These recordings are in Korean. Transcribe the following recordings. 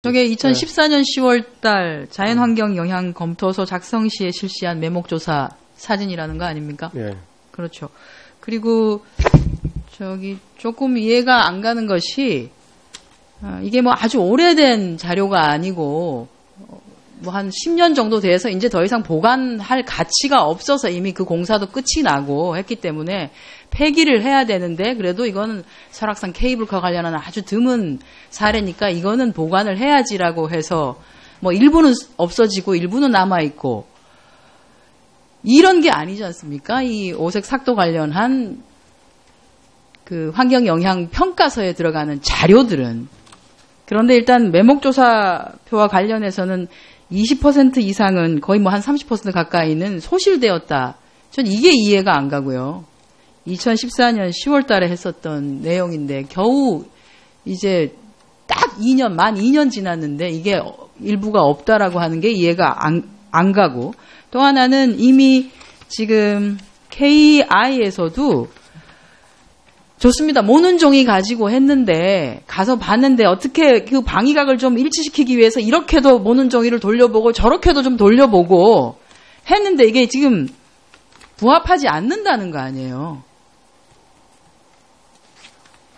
저게 2014년 10월 달 자연환경 영향 검토서 작성 시에 실시한 매목조사 사진이라는 거 아닙니까? 예. 그렇죠. 그리고 조금 이해가 안 가는 것이 이게 뭐 아주 오래된 자료가 아니고 뭐 한 10년 정도 돼서 이제 더 이상 보관할 가치가 없어서 이미 그 공사도 끝이 나고 했기 때문에 폐기를 해야 되는데 그래도 이거는 설악산 케이블카 관련한 아주 드문 사례니까 이거는 보관을 해야지라고 해서 뭐 일부는 없어지고 일부는 남아있고 이런 게 아니지 않습니까? 이 오색 삭도 관련한 그 환경 영향 평가서에 들어가는 자료들은. 그런데 일단 매목조사표와 관련해서는 20% 이상은 거의 뭐 한 30% 가까이는 소실되었다. 전 이게 이해가 안 가고요. 2014년 10월 달에 했었던 내용인데 겨우 이제 딱 만 2년 지났는데 이게 일부가 없다라고 하는 게 이해가 안 가고 또 하나는 이미 지금 KI에서도 좋습니다. 모는 종이 가지고 했는데 가서 봤는데 어떻게 그 방위각을 좀 일치시키기 위해서 이렇게도 모는 종이를 돌려보고 저렇게도 좀 돌려보고 했는데 이게 지금 부합하지 않는다는 거 아니에요.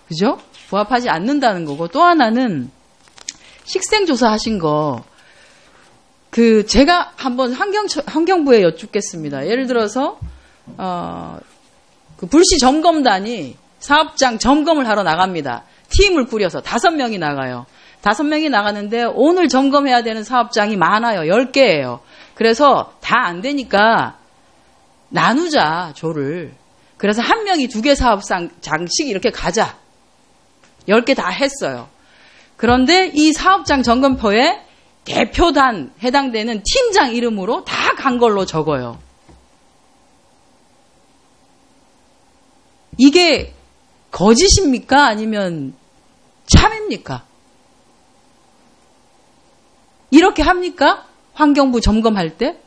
그죠? 부합하지 않는다는 거고 또 하나는 식생조사 하신 거 제가 한번 환경부에 여쭙겠습니다. 예를 들어서 그 불시 점검단이 사업장 점검을 하러 나갑니다. 팀을 꾸려서 5명이 나가요. 5명이 나가는데 오늘 점검해야 되는 사업장이 많아요. 10개예요. 그래서 다 안 되니까 나누자, 조를. 그래서 한 명이 2개 사업장씩 이렇게 가자. 10개 다 했어요. 그런데 이 사업장 점검표에 대표단 해당되는 팀장 이름으로 다 간 걸로 적어요. 이게 거짓입니까? 아니면 참입니까? 이렇게 합니까? 환경부 점검할 때?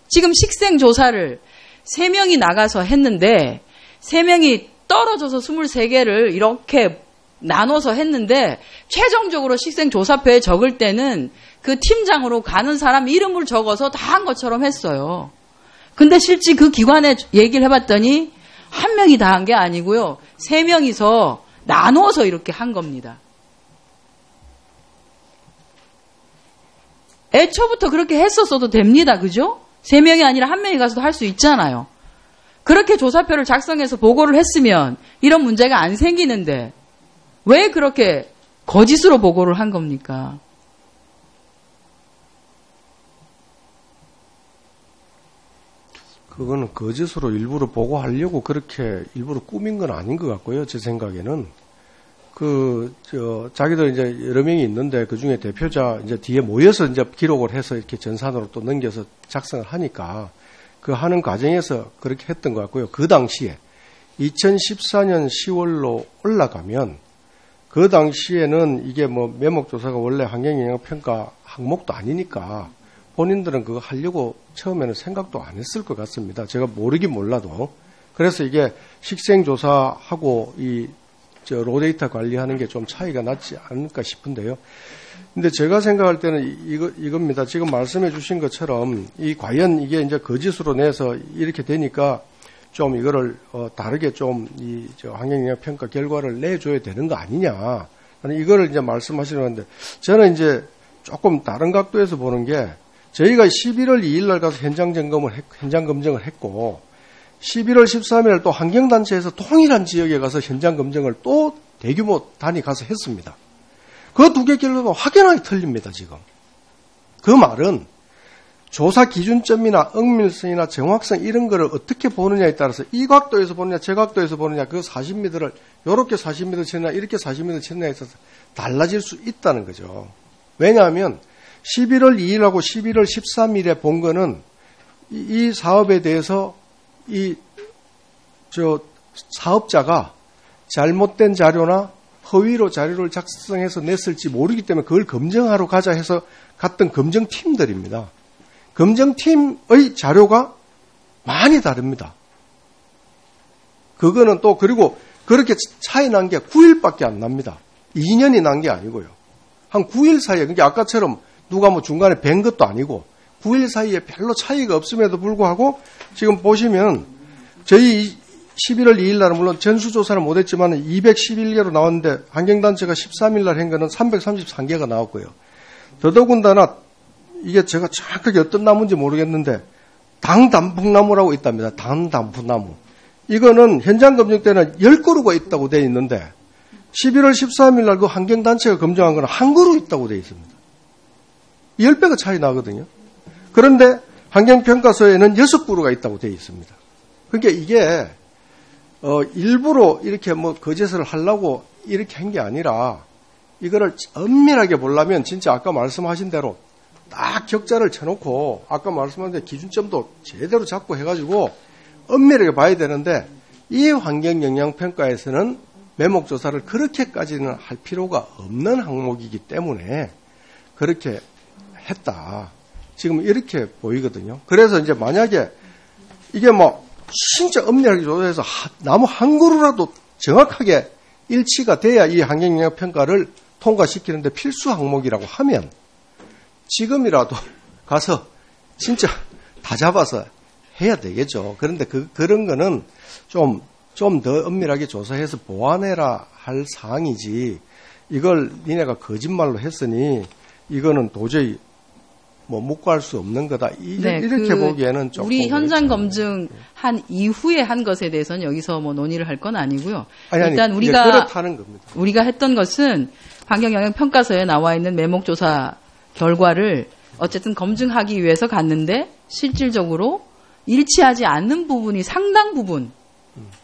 지금 식생조사를 3명이 나가서 했는데 3명이 떨어져서 23개를 이렇게 나눠서 했는데 최종적으로 식생조사표에 적을 때는 그 팀장으로 가는 사람 이름을 적어서 다 한 것처럼 했어요. 근데 실제 그 기관에 얘기를 해봤더니 1명이 다 한 게 아니고요. 3명이서 나눠서 이렇게 한 겁니다. 애초부터 그렇게 했었어도 됩니다. 그죠? 3명이 아니라 1명이 가서도 할 수 있잖아요. 그렇게 조사표를 작성해서 보고를 했으면 이런 문제가 안 생기는데 왜 그렇게 거짓으로 보고를 한 겁니까? 그거는 거짓으로 일부러 보고하려고 그렇게 일부러 꾸민 건 아닌 것 같고요. 제 생각에는. 자기들 이제 여러 명이 있는데 그 중에 대표자 이제 뒤에 모여서 이제 기록을 해서 이렇게 전산으로 또 넘겨서 작성을 하니까 그 하는 과정에서 그렇게 했던 것 같고요. 그 당시에 2014년 10월로 올라가면 그 당시에는 이게 뭐 매목조사가 원래 환경영향평가 항목도 아니니까 본인들은 그거 하려고 처음에는 생각도 안 했을 것 같습니다. 제가 모르긴 몰라도. 그래서 이게 식생조사하고 로데이터 관리하는 게 좀 차이가 났지 않을까 싶은데요. 근데 제가 생각할 때는 이겁니다. 지금 말씀해 주신 것처럼 과연 이게 이제 거짓으로 내서 이렇게 되니까 좀 이거를 다르게 좀 환경영향평가 결과를 내줘야 되는 거 아니냐. 이거를 이제 말씀하시는 건데 저는 이제 조금 다른 각도에서 보는 게 저희가 11월 2일 날 가서 현장 검증을 했고 11월 13일 또 환경단체에서 동일한 지역에 가서 현장 검증을 또 대규모 단위 가서 했습니다. 그 2개 결과가 확연하게 틀립니다, 지금. 그 말은 조사 기준점이나 엄밀성이나 정확성 이런 거를 어떻게 보느냐에 따라서 이 각도에서 보느냐, 저 각도에서 보느냐, 그 40m를 이렇게 40m 치느냐, 이렇게 40m 치느냐에 있어서 달라질 수 있다는 거죠. 왜냐하면 11월 2일하고 11월 13일에 본 거는 이 사업에 대해서 사업자가 잘못된 자료나 허위로 자료를 작성해서 냈을지 모르기 때문에 그걸 검증하러 가자 해서 갔던 검증팀들입니다. 검증팀의 자료가 많이 다릅니다. 그거는 또 그리고 그렇게 차이 난 게 9일밖에 안 납니다. 2년이 난 게 아니고요. 한 9일 사이에, 그러니까 아까처럼 누가 뭐 중간에 뵌 것도 아니고 9일 사이에 별로 차이가 없음에도 불구하고 지금 보시면 저희 11월 2일 날은 물론 전수조사를 못했지만 211개로 나왔는데 환경단체가 13일 날 한 거는 333개가 나왔고요. 더더군다나 이게 제가 정확하게 어떤 나무인지 모르겠는데 당단풍나무라고 있답니다. 당단풍나무. 이거는 현장 검증 때는 10그루가 있다고 되어 있는데 11월 13일 날 그 환경단체가 검증한 거는 한 그루 있다고 되어 있습니다. 10배가 차이 나거든요. 그런데 환경평가서에는 6그루가 있다고 되어 있습니다. 그러니까 이게 일부러 이렇게 뭐 거짓을 하려고 이렇게 한 게 아니라 이거를 엄밀하게 보려면 진짜 아까 말씀하신 대로 딱 격자를 쳐놓고 아까 말씀하신 대로 기준점도 제대로 잡고 해가지고 엄밀하게 봐야 되는데 이 환경영향평가에서는 매목조사를 그렇게까지는 할 필요가 없는 항목이기 때문에 그렇게 했다. 지금 이렇게 보이거든요. 그래서 이제 만약에 이게 뭐 진짜 엄밀하게 조사해서 나무 한 그루라도 정확하게 일치가 돼야 이 환경영향평가를 통과시키는데 필수 항목이라고 하면 지금이라도 가서 진짜 다 잡아서 해야 되겠죠. 그런데 그런 거는 좀 더 엄밀하게 조사해서 보완해라 할 사항이지 이걸 니네가 거짓말로 했으니 이거는 도저히 뭐 묵과할 수 없는 거다. 이렇게 보기에는 조금 우리 현장 검증한 이후에 한 것에 대해서는 여기서 뭐 논의를 할 건 아니고요. 일단 그렇다는 겁니다. 우리가 했던 것은 환경영향평가서에 나와 있는 매목조사 결과를 어쨌든 검증하기 위해서 갔는데 실질적으로 일치하지 않는 부분이 상당 부분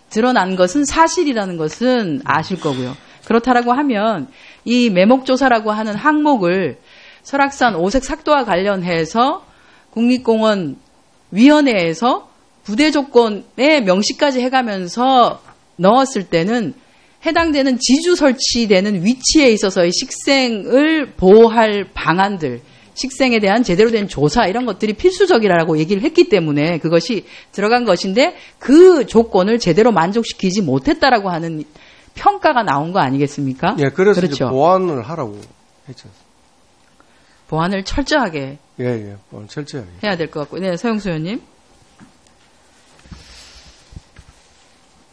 드러난 것은 사실이라는 것은 아실 거고요. 그렇다라고 하면 이 매목조사라고 하는 항목을 설악산 오색 삭도와 관련해서 국립공원 위원회에서 부대 조건에 명시까지 해가면서 넣었을 때는 해당되는 지주 설치되는 위치에 있어서의 식생을 보호할 방안들, 식생에 대한 제대로 된 조사 이런 것들이 필수적이라고 얘기를 했기 때문에 그것이 들어간 것인데 그 조건을 제대로 만족시키지 못했다라고 하는 평가가 나온 거 아니겠습니까? 예, 그래서 그렇죠. 이제 보완을 하라고 했죠. 보완을 철저하게 예, 철저하게 해야 될 것 같고, 네, 서영수 의원님.